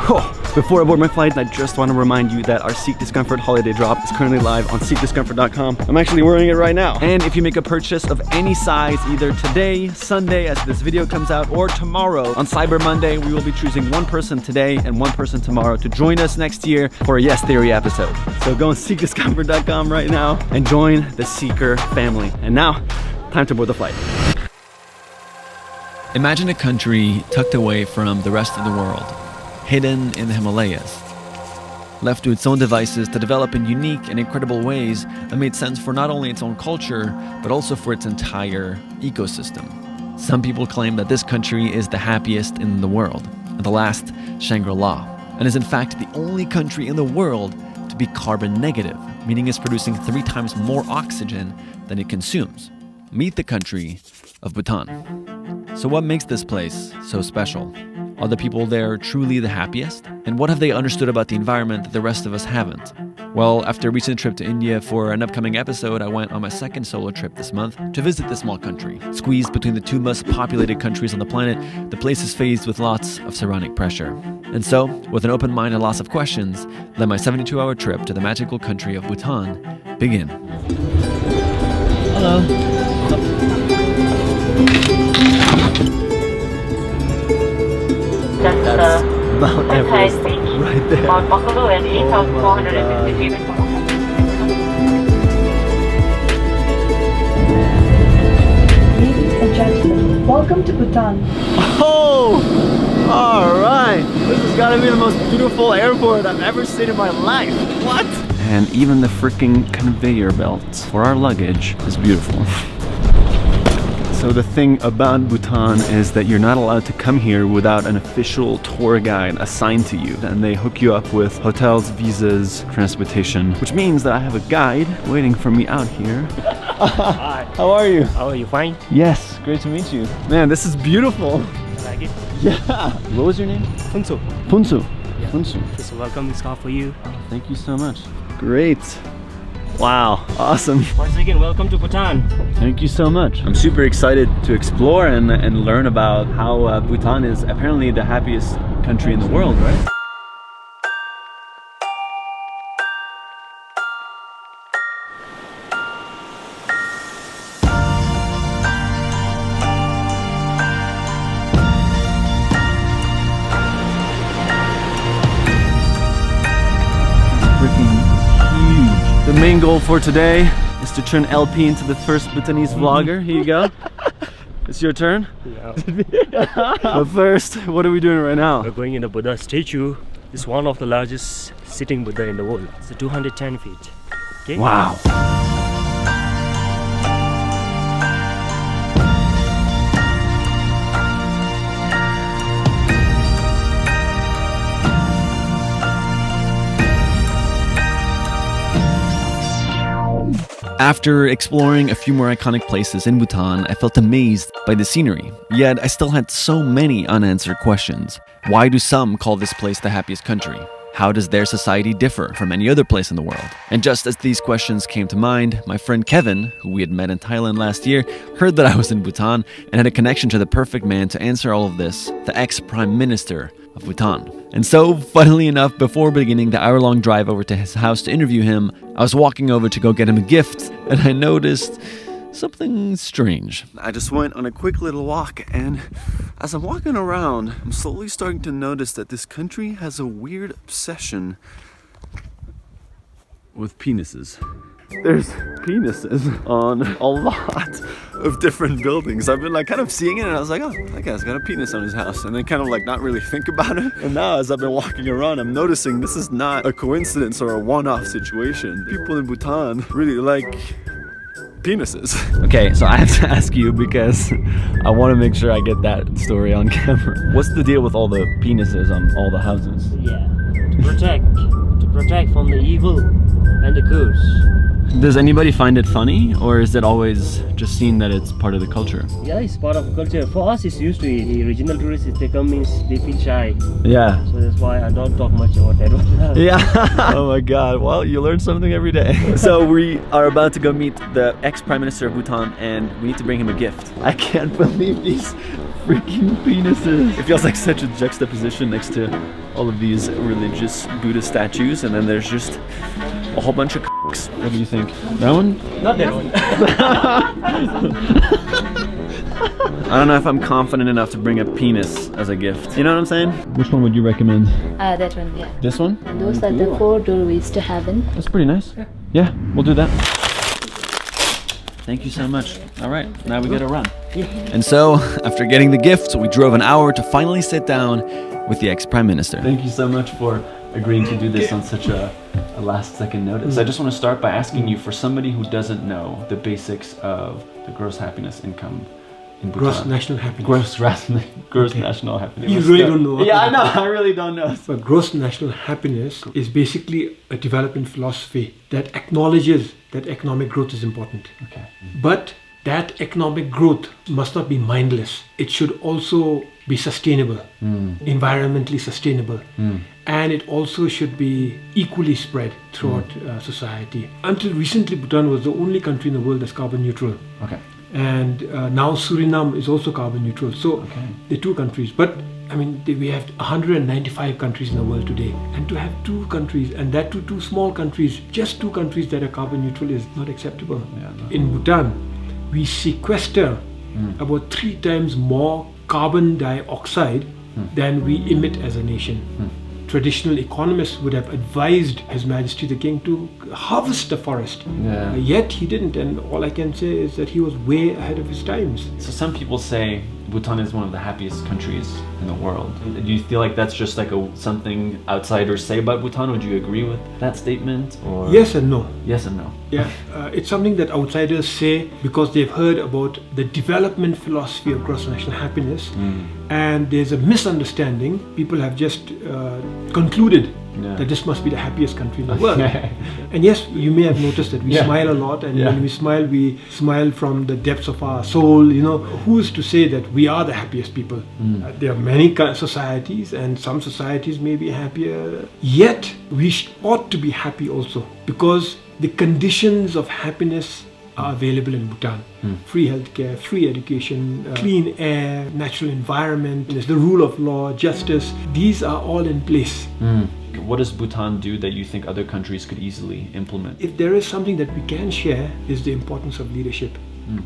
Before I board my flight, I just want to remind you that our Seek Discomfort holiday drop is currently live on seekdiscomfort.com. I'm actually wearing it right now. And if you make a purchase of any size, either today, Sunday, as this video comes out, or tomorrow on Cyber Monday, we will be choosing one person today and one person tomorrow to join us next year for a Yes Theory episode. So go on seekdiscomfort.com right now and join the Seeker family. And now, time to board the flight. Imagine a country tucked away from the rest of the world, hidden in the Himalayas, left to its own devices to develop in unique and incredible ways that made sense for not only its own culture, but also for its entire ecosystem. Some people claim that this country is the happiest in the world, and the last Shangri-La, and is in fact the only country in the world to be carbon negative, meaning it's producing 3 times more oxygen than it consumes. Meet the country of Bhutan. So what makes this place so special? Are the people there truly the happiest? And what have they understood about the environment that the rest of us haven't? Well, after a recent trip to India for an upcoming episode, I went on my second solo trip this month to visit this small country. Squeezed between the 2 most populated countries on the planet, the place is faced with lots of surrounding pressure. And so, with an open mind and lots of questions, let my 72-hour trip to the magical country of Bhutan begin. Hello. That's Mount Everest right there. Mount Buffalo and 8,450 feet. Ladies and gentlemen, welcome to Bhutan. Oh! Alright! This has got to be the most beautiful airport I've ever seen in my life. What? And even the freaking conveyor belt for our luggage is beautiful. So the thing about Bhutan is that you're not allowed to come here without an official tour guide assigned to you. And they hook you up with hotels, visas, transportation, which means that I have a guide waiting for me out here. Hi. How are you? How are you? Fine? Yes, great to meet you. Man, this is beautiful. Like it? Yeah. What was your name? Funso. Funsu. Yeah. Funsu. Just a welcome scarf for you. Thank you so much. Great. Wow, awesome. Once again, welcome to Bhutan. Thank you so much. I'm super excited to explore and learn about how Bhutan is apparently the happiest country in the world, right? The main goal for today is to turn LP into the first Bhutanese vlogger. Here you go. It's your turn. Yeah. But first, what are we doing right now? We're going in the Buddha statue. It's one of the largest sitting Buddha in the world. It's 210 feet. Okay? Wow. After exploring a few more iconic places in Bhutan, I felt amazed by the scenery. Yet I still had so many unanswered questions. Why do some call this place the happiest country? How does their society differ from any other place in the world? And just as these questions came to mind, my friend Kevin, who we had met in Thailand last year, heard that I was in Bhutan and had a connection to the perfect man to answer all of this, the ex-Prime Minister of Bhutan. And so, funnily enough, before beginning the hour-long drive over to his house to interview him, I was walking over to go get him a gift, and I noticed something strange. I just went on a quick little walk, and as I'm walking around, I'm slowly starting to notice that this country has a weird obsession with penises. There's penises on a lot of different buildings. I've been like kind of seeing it and I was like, oh, that guy's got a penis on his house, and then kind of like not really think about it. And now as I've been walking around, I'm noticing this is not a coincidence or a one-off situation. People in Bhutan really like penises. Okay, so I have to ask you because I want to make sure I get that story on camera. What's the deal with all the penises on all the houses? Yeah. To protect from the evil and the curse. Does anybody find it funny, or is it always just seen that it's part of the culture? Yeah, it's part of the culture. For us, it's used to it. The regional tourists, if they come, means they feel shy. Yeah. So that's why I don't talk much about that one. Yeah. Oh my god. Well, you learn something every day. So we are about to go meet the ex-Prime Minister of Bhutan, and we need to bring him a gift. I can't believe these freaking penises. It feels like such a juxtaposition next to all of these religious Buddha statues, and then there's just a whole bunch of cocks. What do you think? That one? Not that one. I don't know if I'm confident enough to bring a penis as a gift. You know what I'm saying? Which one would you recommend? That one, yeah. This one? Those are the 4 doorways to heaven. That's pretty nice. Yeah, we'll do that. Thank you so much. All right, now we gotta run. And so, after getting the gift, we drove an hour to finally sit down with the ex-Prime Minister. Thank you so much for agreeing to do this on such a last second notice. I just want to start by asking you, for somebody who doesn't know the basics of the gross happiness income in Bhutan. Gross national happiness. Gross national happiness. You really don't know. Yeah, I know. I really don't know. But gross national happiness is basically a development philosophy that acknowledges that economic growth is important. Okay. But that economic growth must not be mindless. It should also be sustainable, environmentally sustainable. And it also should be equally spread throughout society. Until recently, Bhutan was the only country in the world that's carbon neutral. Okay. And now Suriname is also carbon neutral. So they're 2 countries. But I mean, we have 195 countries in the world today. And to have 2 countries, and that to 2 small countries, just 2 countries that are carbon neutral is not acceptable. Yeah, no. In Bhutan, we sequester about 3 times more carbon dioxide than we emit as a nation. Traditional economists would have advised His Majesty the King to harvest the forest. Yeah. Yet he didn't, and all I can say is that he was way ahead of his times. So some people say Bhutan is one of the happiest countries in the world. Do you feel like that's just like something outsiders say about Bhutan? Would you agree with that statement? Or Yes and no. Yes and no. Yeah, it's something that outsiders say because they've heard about the development philosophy of gross national happiness, and there's a misunderstanding. People have just concluded that this must be the happiest country in the world. And yes, you may have noticed that we smile a lot, and when we smile from the depths of our soul. You know, who's to say that we are the happiest people? There are many societies, and some societies may be happier. Yet, we ought to be happy also, because the conditions of happiness are available in Bhutan. Free healthcare, free education, clean air, natural environment, there's the rule of law, justice. These are all in place. What does Bhutan do that you think other countries could easily implement? If there is something that we can share, is the importance of leadership.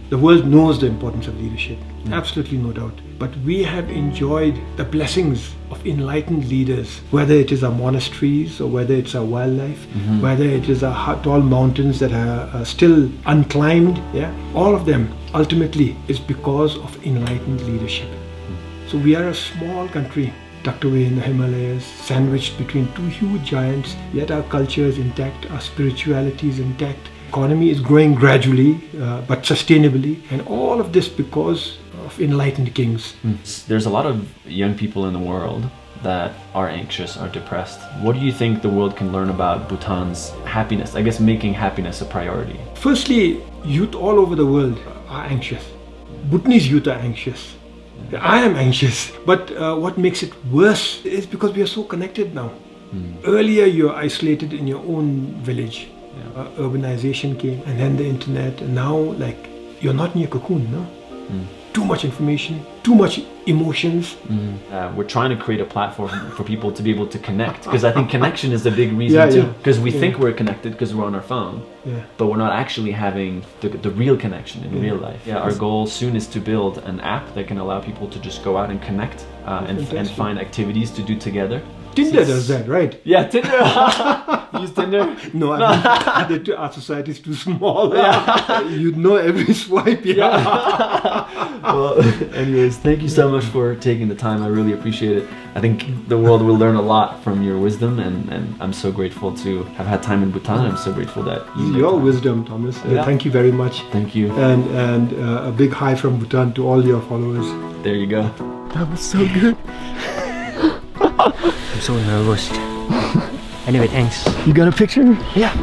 The world knows the importance of leadership, absolutely no doubt. But we have enjoyed the blessings of enlightened leaders, whether it is our monasteries or whether it's our wildlife, whether it is our tall mountains that are still unclimbed. Yeah, all of them ultimately is because of enlightened leadership. So we are a small country tucked away in the Himalayas, sandwiched between 2 huge giants, yet our culture is intact, our spirituality is intact. Economy is growing gradually, but sustainably, and all of this because of enlightened kings. There's a lot of young people in the world that are anxious, are depressed. What do you think the world can learn about Bhutan's happiness? I guess making happiness a priority. Firstly, youth all over the world are anxious. Bhutanese youth are anxious. I am anxious, but what makes it worse is because we are so connected now. Earlier, you're isolated in your own village. Urbanization came, and then the internet, and now like you're not in your cocoon, no? Too much information, too much emotions. We're trying to create a platform for people to be able to connect, because I think connection is a big reason too. Because we think we're connected because we're on our phone, but we're not actually having the real connection in real life. Our goal soon is to build an app that can allow people to just go out and connect and find activities to do together. Tinder does that, right? Yeah, Tinder. Use Tinder? No, I mean, our society is too small. You'd know every swipe. Well, anyways, thank you so much for taking the time. I really appreciate it. I think the world will learn a lot from your wisdom, and I'm so grateful to have had time in Bhutan. I'm so grateful that your wisdom, Thomas. Thank you very much. Thank you. And a big hi from Bhutan to all your followers. There you go. That was so good. I'm so nervous. Anyway, thanks. You got a picture? Yeah.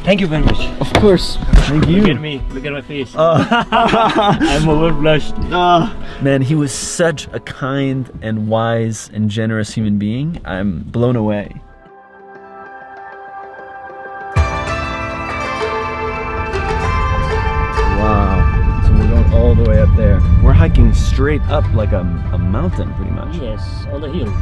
Thank you very much. Of course. Thank you. Look at me. Look at my face. I'm over blushed. Man, he was such a kind and wise and generous human being. I'm blown away. Wow. So we're going all the way up there. We're hiking straight up like a mountain, pretty much. Yes, on the hill.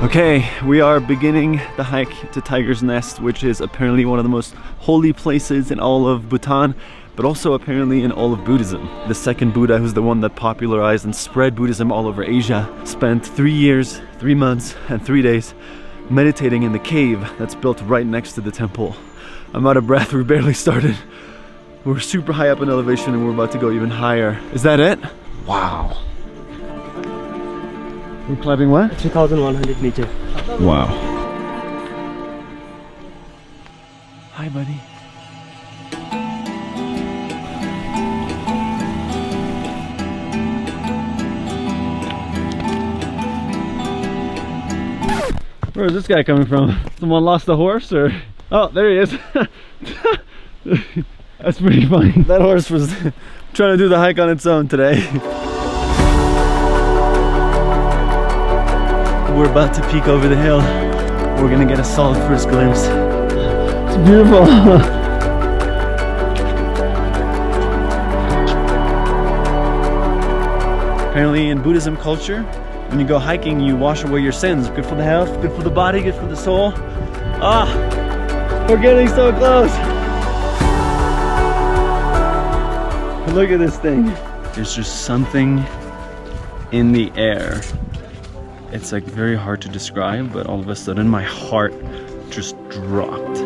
Okay, we are beginning the hike to Tiger's Nest, which is apparently one of the most holy places in all of Bhutan, but also apparently in all of Buddhism. The second Buddha, who's the one that popularized and spread Buddhism all over Asia, spent 3 years, 3 months, and 3 days meditating in the cave that's built right next to the temple. I'm out of breath, we barely started. We're super high up in elevation and we're about to go even higher. Is that it? Wow. We're climbing what? 3,100 meters. Wow. Hi, buddy. Where is this guy coming from? Someone lost a horse or? Oh, there he is. That's pretty funny. That horse was trying to do the hike on its own today. We're about to peek over the hill. We're gonna get a solid first glimpse. It's beautiful. Apparently in Buddhism culture, when you go hiking, you wash away your sins. Good for the health, good for the body, good for the soul. Ah, we're getting so close. Look at this thing. There's just something in the air. It's like very hard to describe, but all of a sudden my heart just dropped.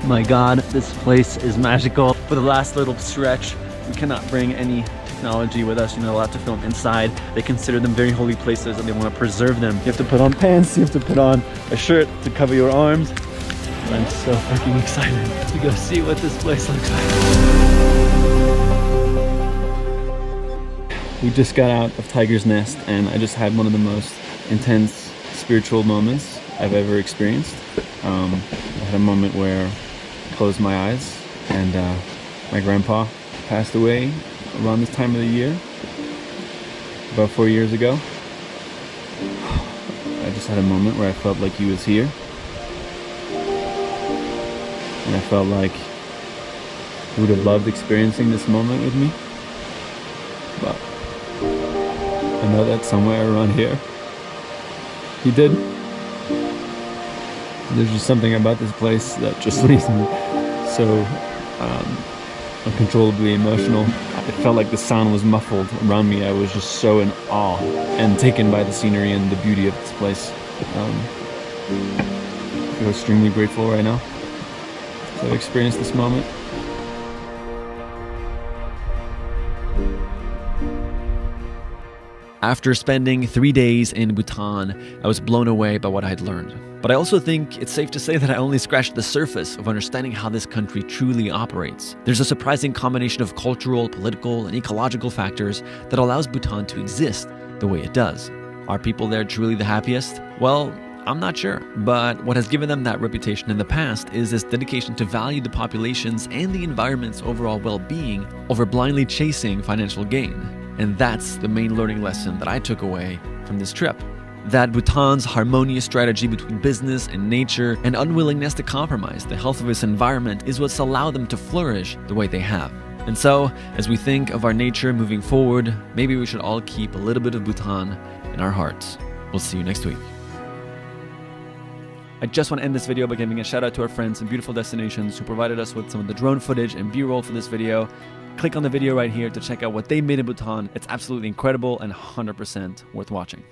My God, this place is magical. For the last little stretch, we cannot bring any technology with us. You're not allowed to film inside. They consider them very holy places and they want to preserve them. You have to put on pants, you have to put on a shirt to cover your arms. I'm so freaking excited to go see what this place looks like. We just got out of Tiger's Nest and I just had one of the most intense spiritual moments I've ever experienced. I had a moment where closed my eyes and my grandpa passed away around this time of the year, about 4 years ago. I just had a moment where I felt like he was here and I felt like he would have loved experiencing this moment with me, but I know that somewhere around here he did. There's just something about this place that just leaves me so uncontrollably emotional. It felt like the sound was muffled around me. I was just so in awe and taken by the scenery and the beauty of this place. I feel extremely grateful right now to have experienced this moment. After spending 3 days in Bhutan, I was blown away by what I had learned. But I also think it's safe to say that I only scratched the surface of understanding how this country truly operates. There's a surprising combination of cultural, political, and ecological factors that allows Bhutan to exist the way it does. Are people there truly the happiest? Well, I'm not sure, but what has given them that reputation in the past is this dedication to value the population's and the environment's overall well-being over blindly chasing financial gain. And that's the main learning lesson that I took away from this trip. That Bhutan's harmonious strategy between business and nature and unwillingness to compromise the health of its environment is what's allowed them to flourish the way they have. And so, as we think of our nature moving forward, maybe we should all keep a little bit of Bhutan in our hearts. We'll see you next week. I just want to end this video by giving a shout out to our friends in Beautiful Destinations who provided us with some of the drone footage and B-roll for this video. Click on the video right here to check out what they made in Bhutan. It's absolutely incredible and 100% worth watching.